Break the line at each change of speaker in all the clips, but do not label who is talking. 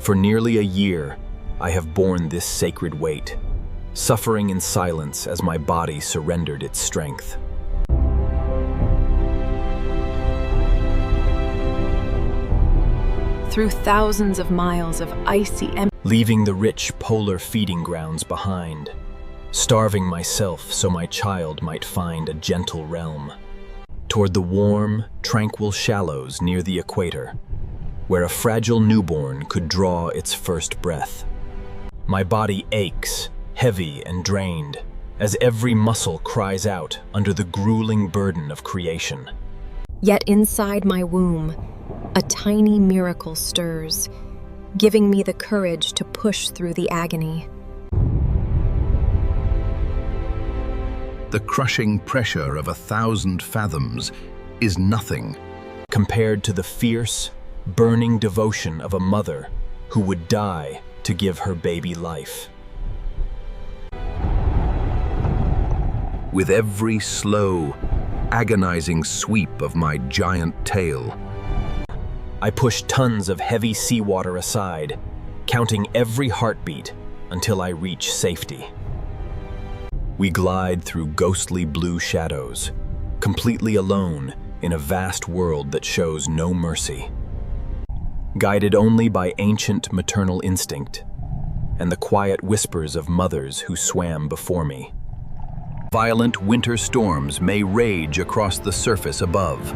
For nearly a year, I have borne this sacred weight, suffering in silence as my body surrendered its strength.
Through thousands of miles of icy
leaving the rich polar feeding grounds behind, starving myself so my child might find a gentle realm, toward the warm, tranquil shallows near the equator, where a fragile newborn could draw its first breath. My body aches, heavy and drained, as every muscle cries out under the grueling burden of creation.
Yet inside my womb, a tiny miracle stirs, giving me the courage to push through the agony.
The crushing pressure of 1,000 fathoms is nothing
compared to the fierce, burning devotion of a mother who would die to give her baby life.
With every slow, agonizing sweep of my giant tail,
I push tons of heavy seawater aside, counting every heartbeat until I reach safety. We glide through ghostly blue shadows, completely alone in a vast world that shows no mercy. Guided only by ancient maternal instinct and the quiet whispers of mothers who swam before me. Violent winter storms may rage across the surface above.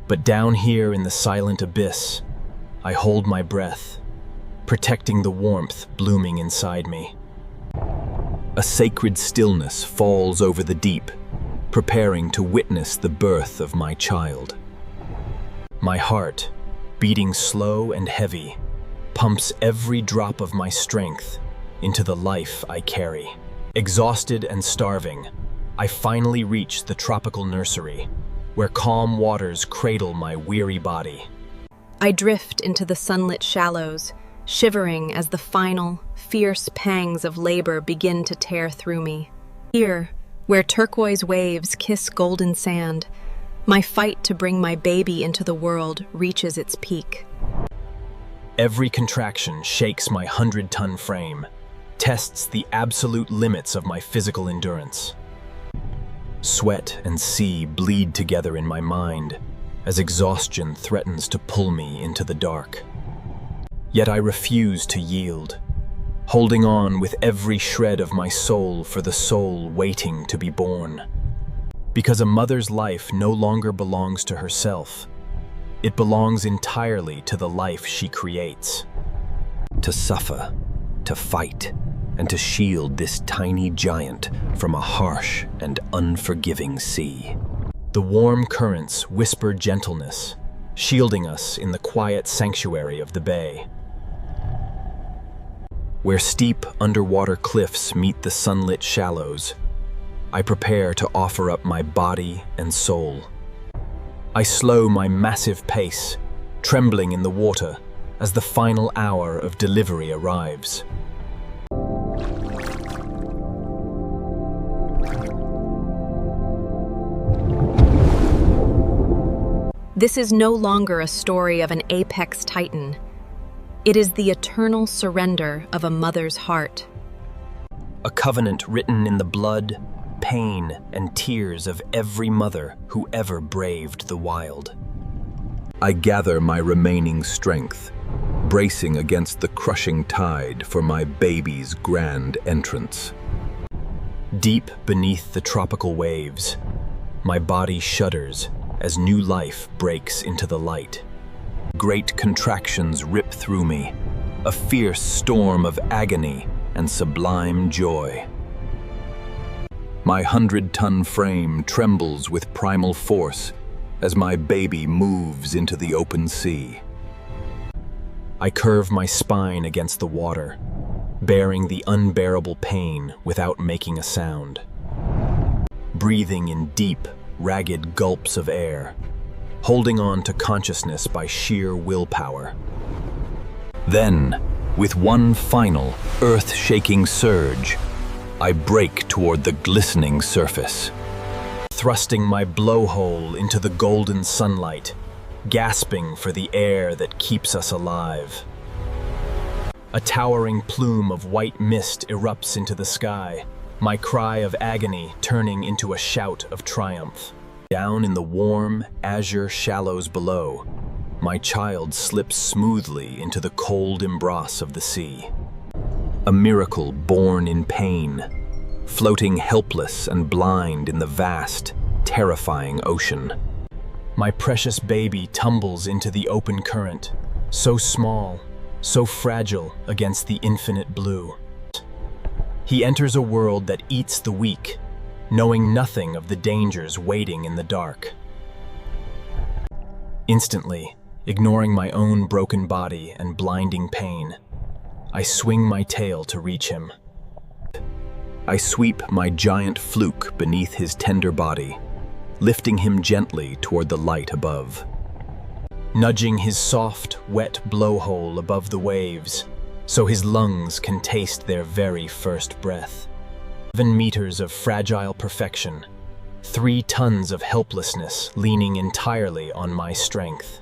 But down here in the silent abyss, I hold my breath, protecting the warmth blooming inside me. A sacred stillness falls over the deep, preparing to witness the birth of my child. My heart, beating slow and heavy, pumps every drop of my strength into the life I carry. Exhausted and starving, I finally reach the tropical nursery, where calm waters cradle my weary body.
I drift into the sunlit shallows, shivering as the final, fierce pangs of labor begin to tear through me. Here, where turquoise waves kiss golden sand, my fight to bring my baby into the world reaches its peak.
Every contraction shakes my 100-ton frame, tests the absolute limits of my physical endurance. Sweat and sea bleed together in my mind as exhaustion threatens to pull me into the dark. Yet I refuse to yield, holding on with every shred of my soul for the soul waiting to be born. Because a mother's life no longer belongs to herself. It belongs entirely to the life she creates. To suffer, to fight, and to shield this tiny giant from a harsh and unforgiving sea. The warm currents whisper gentleness, shielding us in the quiet sanctuary of the bay. Where steep underwater cliffs meet the sunlit shallows, I prepare to offer up my body and soul. I slow my massive pace, trembling in the water as the final hour of delivery arrives.
This is no longer a story of an apex titan. It is the eternal surrender of a mother's heart.
A covenant written in the blood, pain, and tears of every mother who ever braved the wild.
I gather my remaining strength, bracing against the crushing tide for my baby's grand entrance.
Deep beneath the tropical waves, my body shudders as new life breaks into the light. Great contractions rip through me, a fierce storm of agony and sublime joy. My 100-ton frame trembles with primal force as my baby moves into the open sea. I curve my spine against the water, bearing the unbearable pain without making a sound. Breathing in deep, ragged gulps of air, holding on to consciousness by sheer willpower. Then, with one final, earth-shaking surge, I break toward the glistening surface. Thrusting my blowhole into the golden sunlight, gasping for the air that keeps us alive. A towering plume of white mist erupts into the sky, my cry of agony turning into a shout of triumph. Down in the warm, azure shallows below, my child slips smoothly into the cold embrace of the sea. A miracle born in pain, floating helpless and blind in the vast, terrifying ocean. My precious baby tumbles into the open current, so small, so fragile against the infinite blue. He enters a world that eats the weak, knowing nothing of the dangers waiting in the dark. Instantly, ignoring my own broken body and blinding pain, I swing my tail to reach him. I sweep my giant fluke beneath his tender body, lifting him gently toward the light above. Nudging his soft, wet blowhole above the waves, so his lungs can taste their very first breath. 7 meters of fragile perfection, 3 tons of helplessness leaning entirely on my strength.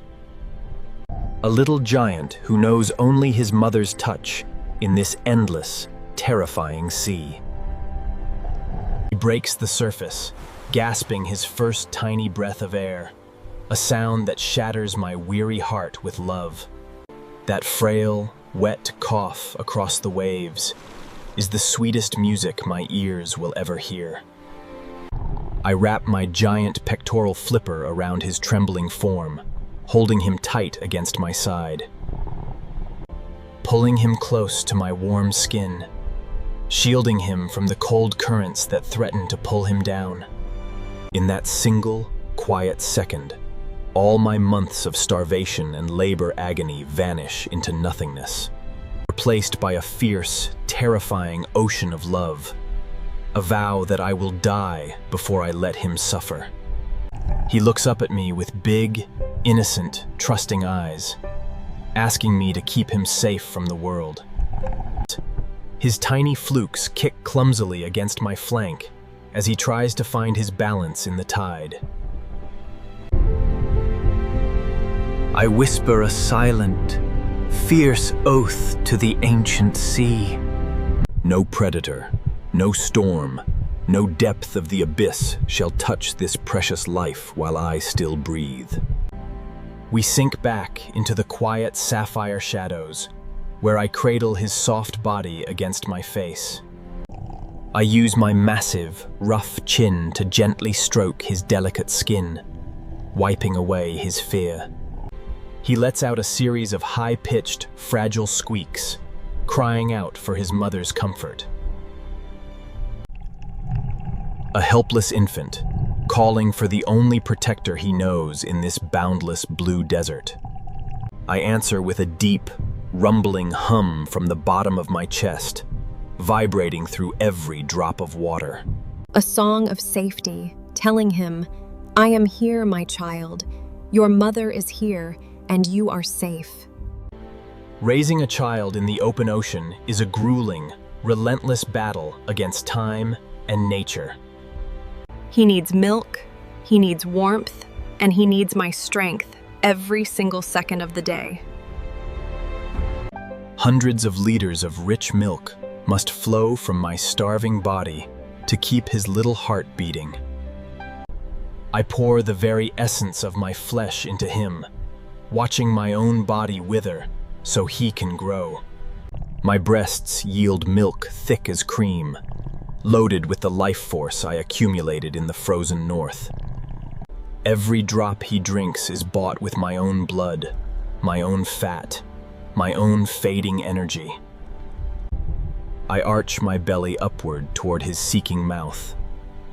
A little giant who knows only his mother's touch in this endless, terrifying sea. He breaks the surface, gasping his first tiny breath of air, a sound that shatters my weary heart with love. That frail, wet cough across the waves is the sweetest music my ears will ever hear. I wrap my giant pectoral flipper around his trembling form, holding him tight against my side. Pulling him close to my warm skin, shielding him from the cold currents that threaten to pull him down. In that single, quiet second, all my months of starvation and labor agony vanish into nothingness, replaced by a fierce, terrifying ocean of love, a vow that I will die before I let him suffer. He looks up at me with big, innocent, trusting eyes, asking me to keep him safe from the world. His tiny flukes kick clumsily against my flank as he tries to find his balance in the tide. I whisper a silent, fierce oath to the ancient sea. No predator, no storm, no depth of the abyss shall touch this precious life while I still breathe. We sink back into the quiet sapphire shadows, where I cradle his soft body against my face. I use my massive, rough chin to gently stroke his delicate skin, wiping away his fear. He lets out a series of high-pitched, fragile squeaks, crying out for his mother's comfort. A helpless infant, calling for the only protector he knows in this boundless blue desert. I answer with a deep, rumbling hum from the bottom of my chest, vibrating through every drop of water.
A song of safety, telling him, "I am here, my child. Your mother is here, and you are safe."
Raising a child in the open ocean is a grueling, relentless battle against time and nature.
He needs milk, he needs warmth, and he needs my strength every single second of the day.
Hundreds of liters of rich milk must flow from my starving body to keep his little heart beating. I pour the very essence of my flesh into him, watching my own body wither so he can grow. My breasts yield milk thick as cream, loaded with the life force I accumulated in the frozen north. Every drop he drinks is bought with my own blood, my own fat, my own fading energy. I arch my belly upward toward his seeking mouth,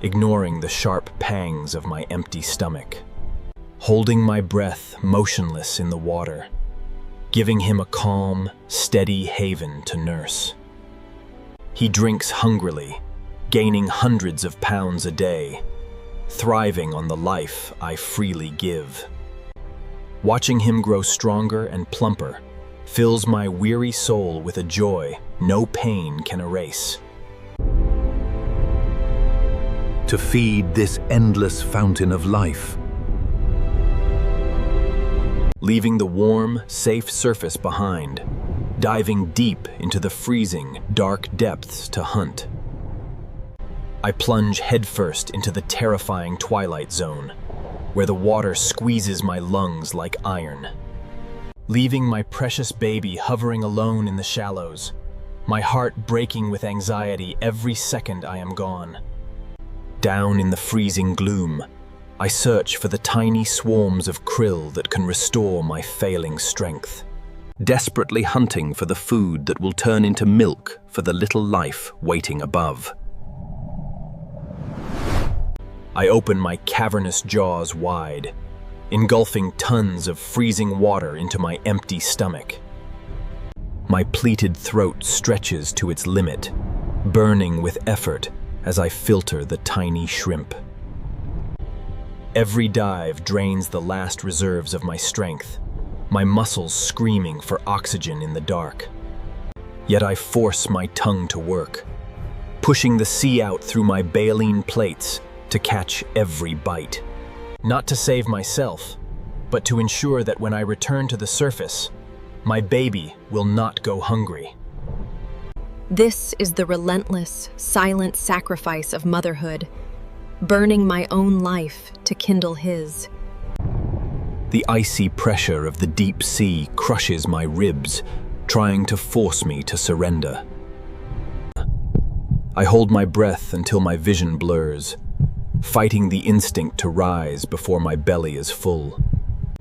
ignoring the sharp pangs of my empty stomach, holding my breath motionless in the water, giving him a calm, steady haven to nurse. He drinks hungrily, gaining hundreds of pounds a day, thriving on the life I freely give. Watching him grow stronger and plumper fills my weary soul with a joy no pain can erase.
To feed this endless fountain of life,
leaving the warm, safe surface behind, diving deep into the freezing, dark depths to hunt. I plunge headfirst into the terrifying twilight zone, where the water squeezes my lungs like iron. Leaving my precious baby hovering alone in the shallows, my heart breaking with anxiety every second I am gone. Down in the freezing gloom, I search for the tiny swarms of krill that can restore my failing strength, desperately hunting for the food that will turn into milk for the little life waiting above. I open my cavernous jaws wide, engulfing tons of freezing water into my empty stomach. My pleated throat stretches to its limit, burning with effort as I filter the tiny shrimp. Every dive drains the last reserves of my strength, my muscles screaming for oxygen in the dark. Yet I force my tongue to work, pushing the sea out through my baleen plates to catch every bite. Not to save myself, but to ensure that when I return to the surface, my baby will not go hungry.
This is the relentless, silent sacrifice of motherhood, burning my own life to kindle his.
The icy pressure of the deep sea crushes my ribs, trying to force me to surrender. I hold my breath until my vision blurs, fighting the instinct to rise before my belly is full.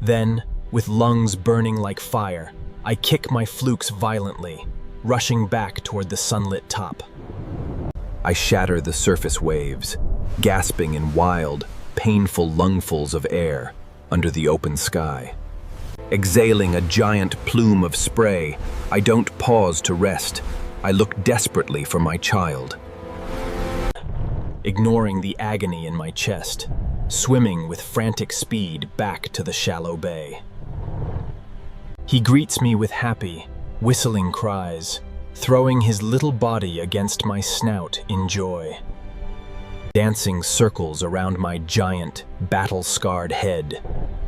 Then, with lungs burning like fire, I kick my flukes violently, rushing back toward the sunlit top. I shatter the surface waves, gasping in wild, painful lungfuls of air under the open sky. Exhaling a giant plume of spray, I don't pause to rest. I look desperately for my child. Ignoring the agony in my chest, swimming with frantic speed back to the shallow bay. He greets me with happy, whistling cries, throwing his little body against my snout in joy. Dancing circles around my giant, battle-scarred head,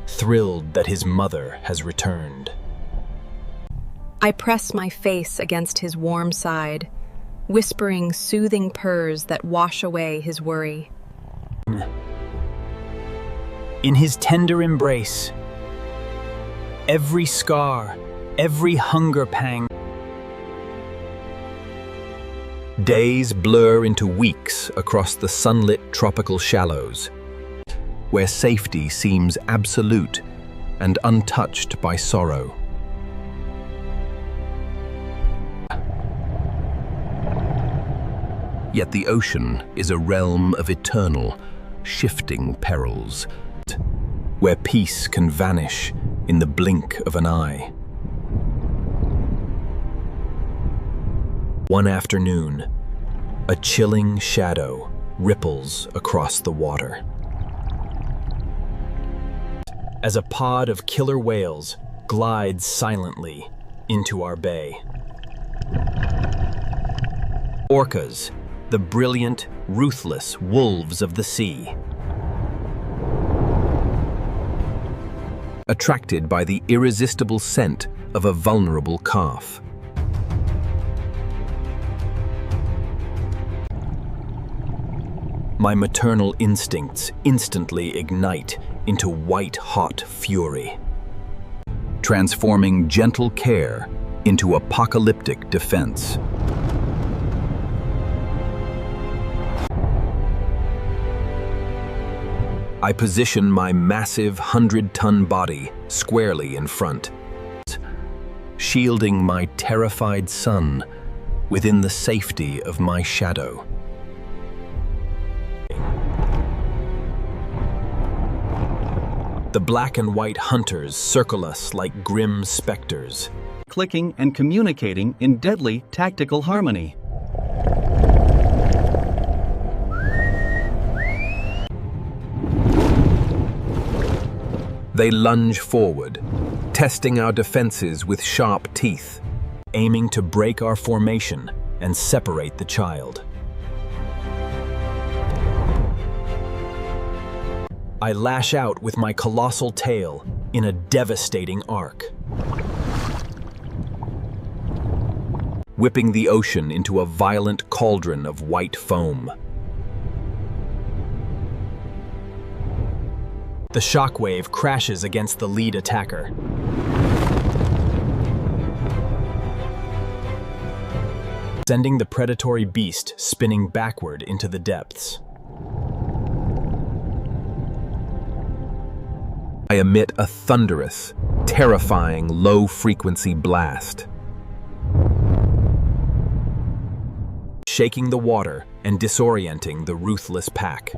thrilled that his mother has returned.
I press my face against his warm side, whispering soothing purrs that wash away his worry.
In his tender embrace, every scar, every hunger pang. Days blur into weeks across the sunlit tropical shallows, where safety seems absolute and untouched by sorrow. Yet the ocean is a realm of eternal, shifting perils, where peace can vanish in the blink of an eye. One afternoon, a chilling shadow ripples across the water. As a pod of killer whales glides silently into our bay. Orcas, the brilliant, ruthless wolves of the sea. Attracted by the irresistible scent of a vulnerable calf. My maternal instincts instantly ignite into white-hot fury, transforming gentle care into apocalyptic defense. I position my massive 100-ton body squarely in front, shielding my terrified son within the safety of my shadow. The black and white hunters circle us like grim specters,
clicking and communicating in deadly tactical harmony.
They lunge forward, testing our defenses with sharp teeth, aiming to break our formation and separate the child. I lash out with my colossal tail, in a devastating arc, whipping the ocean into a violent cauldron of white foam. The shockwave crashes against the lead attacker, sending the predatory beast spinning backward into the depths.
I emit a thunderous, terrifying low-frequency blast,
shaking the water and disorienting the ruthless pack.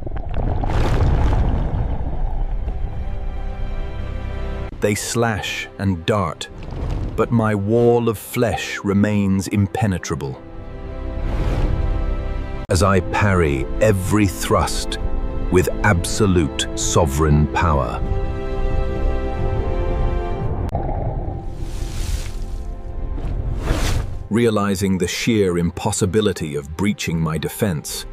They slash and dart, but my wall of flesh remains impenetrable. As I parry every thrust with absolute sovereign power. Realizing the sheer impossibility of breaching my defense,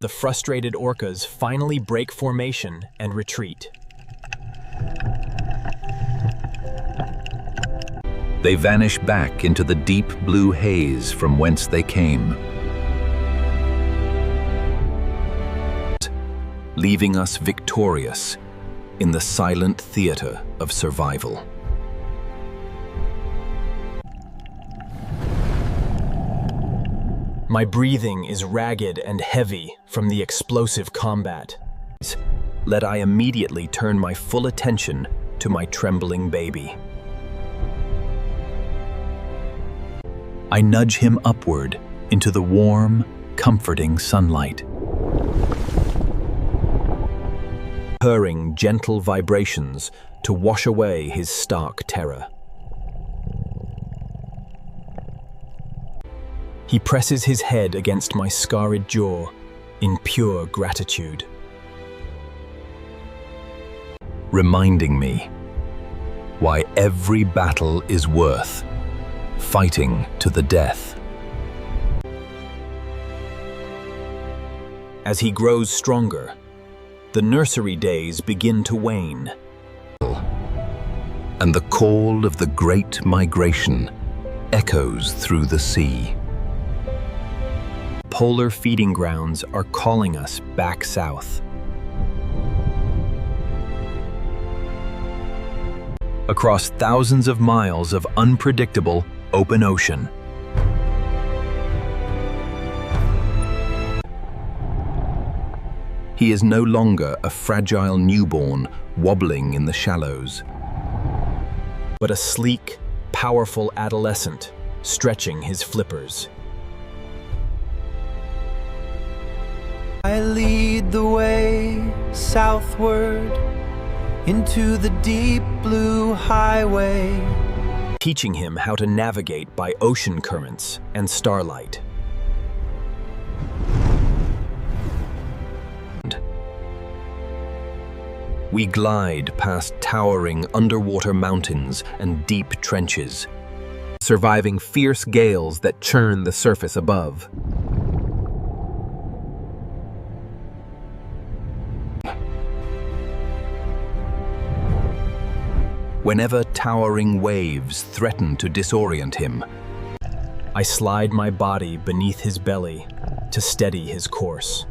The frustrated orcas finally break formation and retreat.
they vanish back into the deep blue haze from whence they came, leaving us victorious in the silent theater of survival.
My breathing is ragged and heavy from the explosive combat. Let I immediately turn my full attention to my trembling baby.
I nudge him upward into the warm, comforting sunlight.
Purring gentle vibrations to wash away his stark terror. He presses his head against my scarred jaw in pure gratitude,
reminding me why every battle is worth fighting to the death.
As he grows stronger, the nursery days begin to wane,
and the call of the great migration echoes through the sea.
Polar feeding grounds are calling us back south.
Across thousands of miles of unpredictable open ocean. He is no longer a fragile newborn wobbling in the shallows,
but a sleek, powerful adolescent stretching his flippers.
I lead the way southward into the deep blue highway,
teaching him how to navigate by ocean currents and starlight.
We glide past towering underwater mountains and deep trenches, surviving fierce gales that churn the surface above. Whenever towering waves threaten to disorient him,
I slide my body beneath his belly to steady his course.